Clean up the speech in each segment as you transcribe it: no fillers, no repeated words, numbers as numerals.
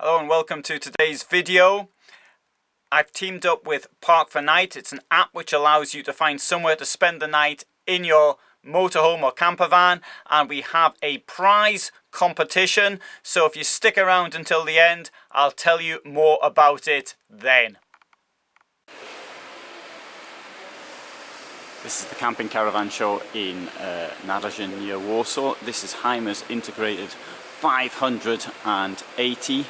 Hello and welcome to today's video. I've teamed up with Park for Night. It's an app which allows you to find somewhere to spend the night in your motorhome or camper van, and we have a prize competition, so if you stick around until the end I'll tell you more about it then. This is the camping caravan show in Nadarzyn near Warsaw. This is Hymer's integrated 580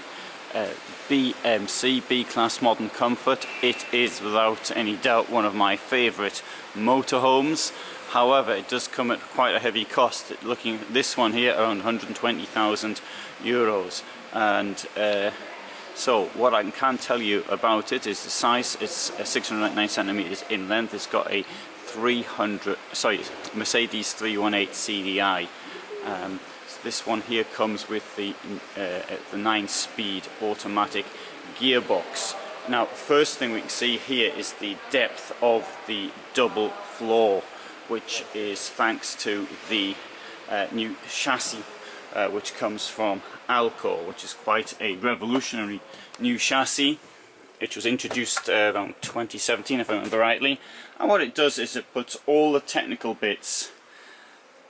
BMC B Class modern comfort. It is without any doubt one of my favourite motorhomes. However, it does come at quite a heavy cost. Looking at this one here, around 120,000 euros. And so what I can tell you about it is the size. It's 609 centimeters in length. It's got a Mercedes 318 CDI. This one here comes with the 9-speed automatic gearbox. Now, first thing we can see here is the depth of the double floor, which is thanks to the new chassis which comes from PUAL, which is quite a revolutionary new chassis. It was introduced around 2017 if I remember rightly, and what it does is it puts all the technical bits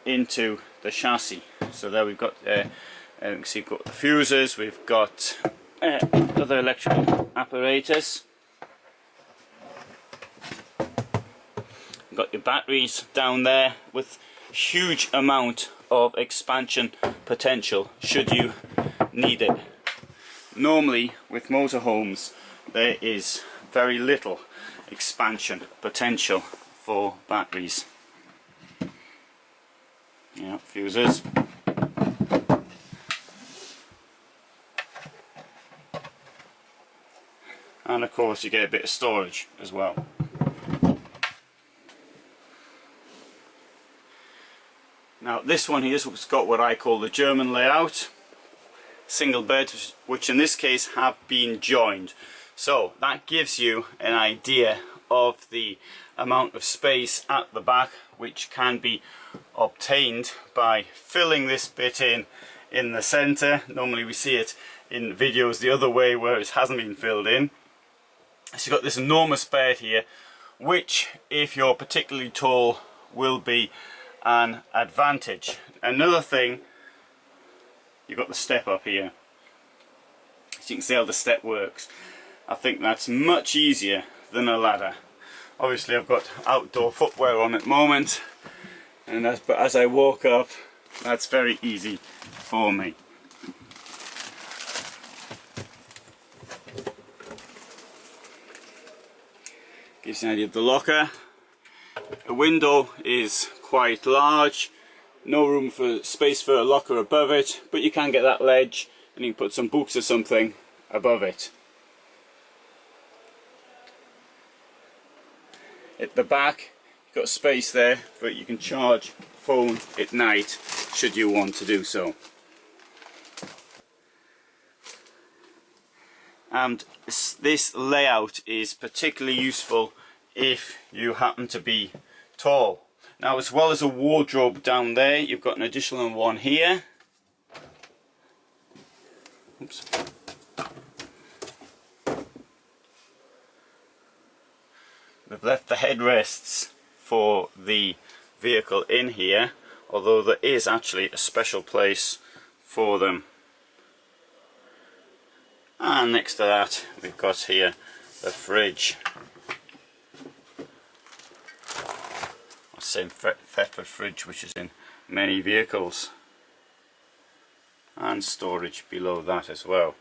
into the chassis. So there we've got, you can see we've got the fuses, we've got other electrical apparatus, you've got your batteries down there with huge amount of expansion potential should you need it. Normally with motorhomes there is very little expansion potential for batteries. Yeah, fuses. And of course you get a bit of storage as well. Now this one here has got what I call the German layout. Single beds, which in this case have been joined. So that gives you an idea of the amount of space at the back, which can be obtained by filling this bit in the center. Normally we see it in videos the other way where it hasn't been filled in. So you've got this enormous bed here, which if you're particularly tall will be an advantage. Another thing, you've got the step up here, so you can see how the step works. I think that's much easier than a ladder. Obviously I've got outdoor footwear on at the moment, and as I walk up, that's very easy for me. Gives you an idea of the locker. The window is quite large, no room for space for a locker above it, but you can get that ledge and you can put some books or something above it. At the back you've got space there, but you can charge phone at night should you want to do so. And this layout is particularly useful if you happen to be tall. Now, as well as a wardrobe down there, you've got an additional one here. Oops. We've left the headrests for the vehicle in here, although there is actually a special place for them. And next to that we've got here the fridge. Same Thetford fridge which is in many vehicles, and storage below that as well.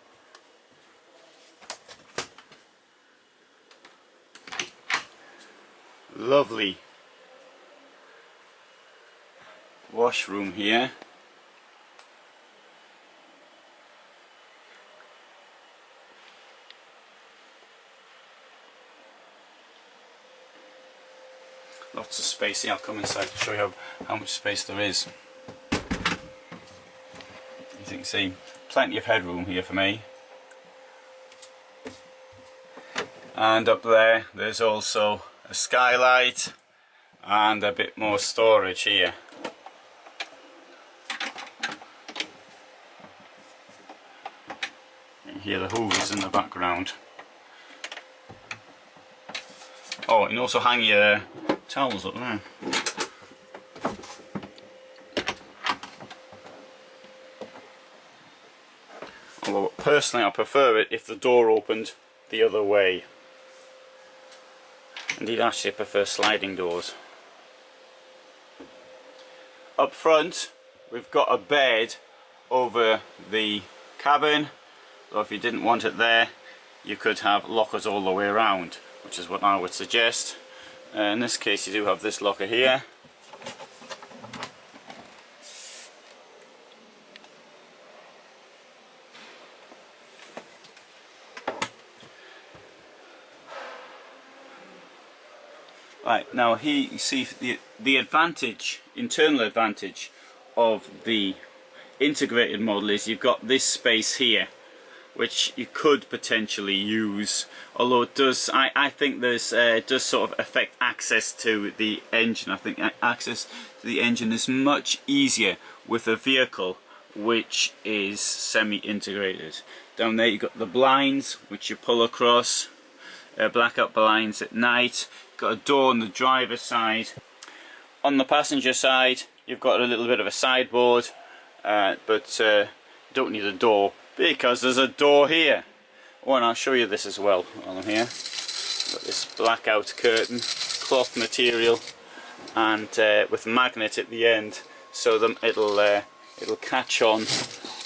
Lovely washroom here. Lots of space here. I'll come inside to show you how much space there is. As you can see, plenty of headroom here for me. And up there, there's also a skylight and a bit more storage here. You hear the hoovers in the background. Oh, and also hang your towels up there. Although personally I prefer it if the door opened the other way. Indeed, actually I prefer sliding doors. Up front we've got a bed over the cabin, so if you didn't want it there you could have lockers all the way around, which is what I would suggest. In this case you do have this locker here. Right, now here you see the advantage, internal advantage of the integrated model is you've got this space here which you could potentially use, although it does, I think there's it does sort of affect access to the engine. I think access to the engine is much easier with a vehicle which is semi-integrated. Down there you've got the blinds which you pull across, blackout blinds at night. Got a door on the driver's side. On the passenger side you've got a little bit of a sideboard, but don't need a door because there's a door here. Oh, and I'll show you this as well while I'm here. Got this blackout curtain, cloth material, and with a magnet at the end, so that it'll catch on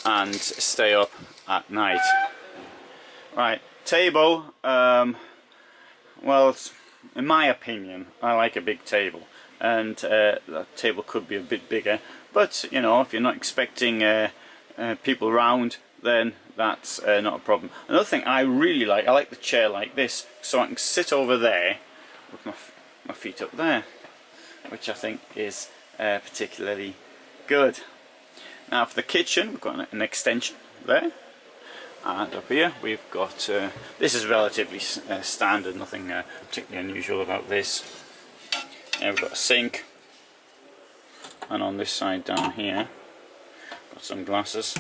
and stay up at night. Right, table. Well, in my opinion, I like a big table, and that table could be a bit bigger, but you know, if you're not expecting people around, then that's not a problem. Another thing I really like, I like the chair like this, so I can sit over there with my feet up there, which I think is particularly good. Now for the kitchen, we've got an extension there. And up here we've got, this is relatively standard, nothing particularly unusual about this. We've got a sink, and on this side down here got some glasses,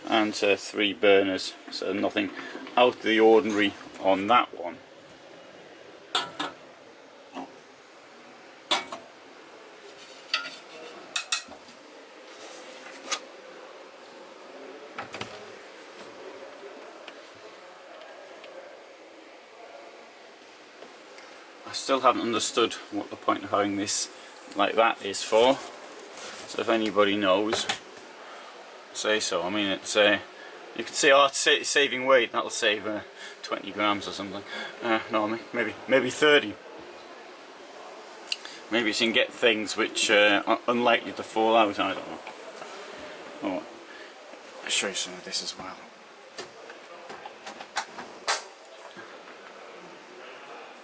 and 3 burners, so nothing out of the ordinary on that one. I still haven't understood what the point of having this like that is for, so if anybody knows, say so. I mean, it's you could say, oh, it's saving weight, that'll save 20 grams or something. No, maybe 30. Maybe you can get things which are unlikely to fall out, I don't know. Oh, I'll show you some of this as well.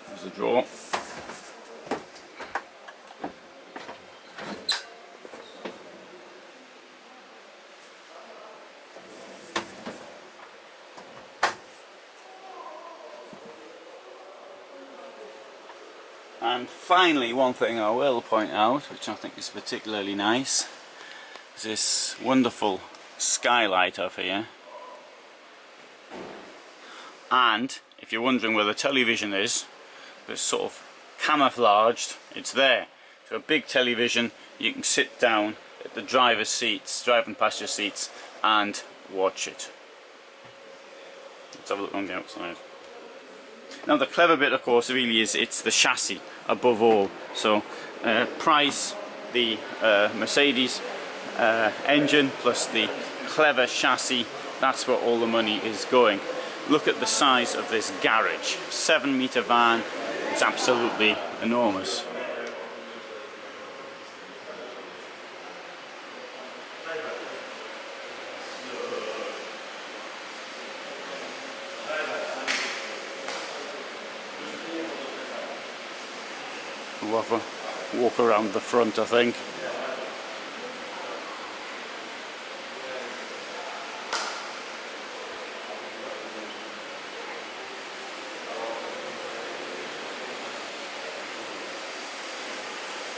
There's a drawer. And finally, one thing I will point out, which I think is particularly nice, is this wonderful skylight up here. And if you're wondering where the television is, it's sort of camouflaged, it's there. So a big television, you can sit down at the driver's seats, driving passenger seats, and watch it. Let's have a look on the outside. Now the clever bit, of course, really is it's the chassis above all. So price the Mercedes engine plus the clever chassis, that's where all the money is going. Look at the size of this garage, 7-meter van, it's absolutely enormous. We'll have a walk around the front, I think.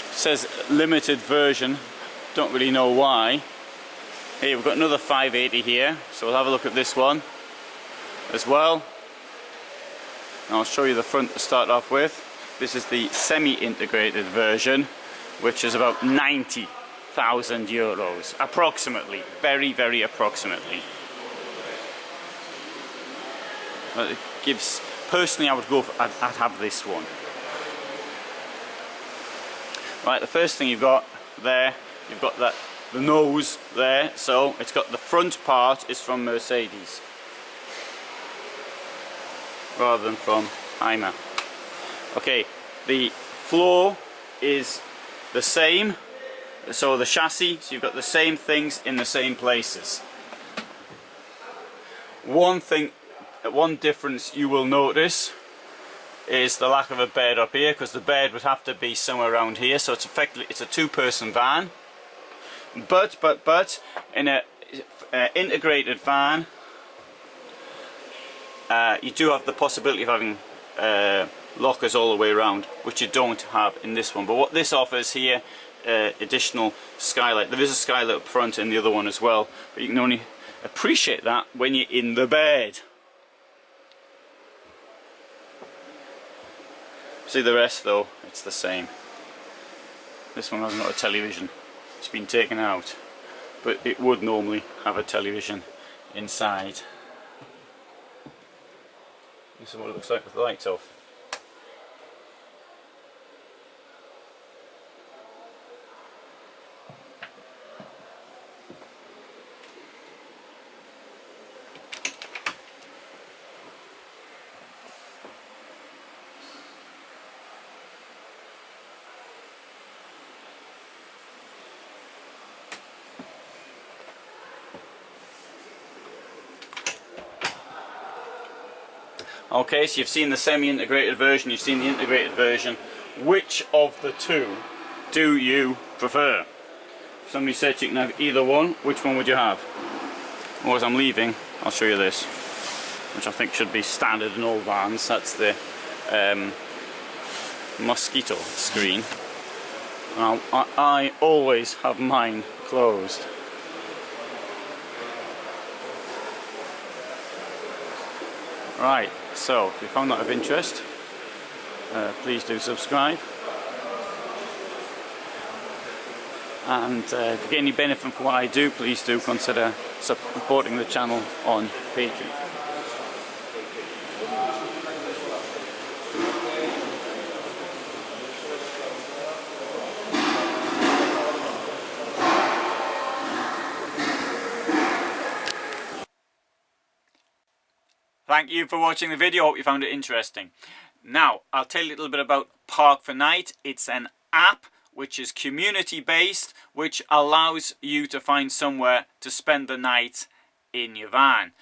It says limited version, don't really know why. Here we've got another 580 here, so we'll have a look at this one as well. And I'll show you the front to start off with. This is the semi-integrated version, which is about 90,000 euros, approximately, very, very approximately. It gives, personally I would go for, I'd have this one. Right, the first thing you've got there, you've got the nose there, so it's got the front part is from Mercedes rather than from Hymer. Okay, the floor is the same, so the chassis, so you've got the same things in the same places. One difference you will notice is the lack of a bed up here, because the bed would have to be somewhere around here, so it's effectively, it's a two-person van. But in a integrated van, you do have the possibility of having lockers all the way around, which you don't have in this one. But what this offers here, additional skylight. There is a skylight up front in the other one as well, but you can only appreciate that when you're in the bed. See the rest though, it's the same. This one hasn't got a television, it's been taken out, but it would normally have a television inside. This is what it looks like with the lights off. Okay, so you've seen the semi-integrated version, you've seen the integrated version. Which of the two do you prefer? If somebody said you can have either one, which one would you have? Or as I'm leaving, I'll show you this, which I think should be standard in all vans. That's the mosquito screen. Now, I always have mine closed. Right, so if you found that of interest, please do subscribe. And if you get any benefit from what I do, please do consider supporting the channel on Patreon. Thank you for watching the video. Hope you found it interesting. Now, I'll tell you a little bit about Park for Night. It's an app which is community based, which allows you to find somewhere to spend the night in your van.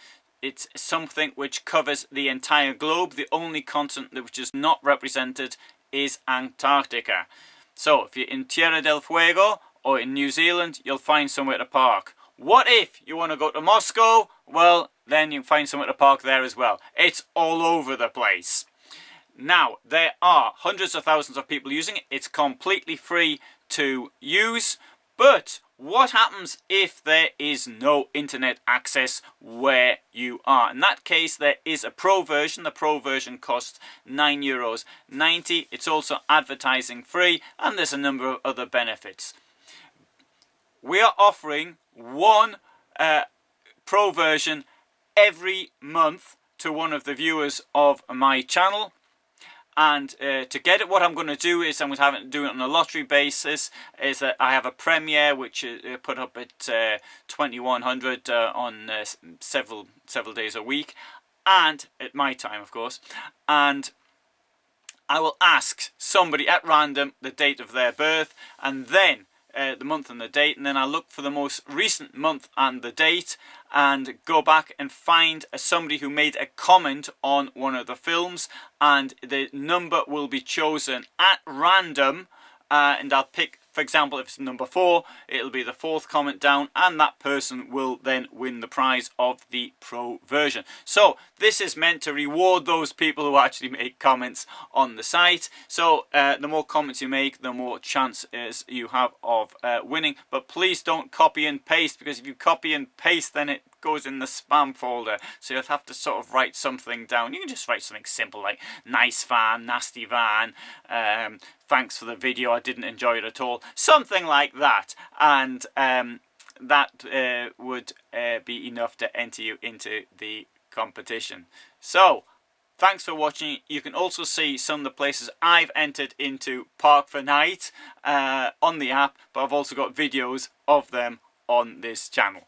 It's something which covers the entire globe. The only continent which is not represented is Antarctica. So if you're in Tierra del Fuego or in New Zealand, you'll find somewhere to park. What if you want to go to Moscow? Well, then you can find somewhere to park there as well. It's all over the place. Now, there are hundreds of thousands of people using it. It's completely free to use. But what happens if there is no internet access where you are? In that case, there is a pro version. The pro version costs €9.90. It's also advertising free, and there's a number of other benefits. We are offering one pro version every month to one of the viewers of my channel. And to get it, what I'm going to do is I'm going to have it do it on a lottery basis. Is that I have a premiere which is put up at 2100 on several days a week, and at my time, of course. And I will ask somebody at random the date of their birth, and then the month and the date, and then I'll look for the most recent month and the date and go back and find somebody who made a comment on one of the films, and the number will be chosen at random, and I'll pick For example, if it's number 4, it'll be the 4th comment down, and that person will then win the prize of the Pro version. So this is meant to reward those people who actually make comments on the site. So the more comments you make, the more chances you have of winning. But please don't copy and paste, because if you copy and paste, then it goes in the spam folder. So you'll have to sort of write something down. You can just write something simple like nice van, nasty van, thanks for the video, I didn't enjoy it at all, something like that, and that would be enough to enter you into the competition. So thanks for watching. You can also see some of the places I've entered into Park for Night on the app, but I've also got videos of them on this channel.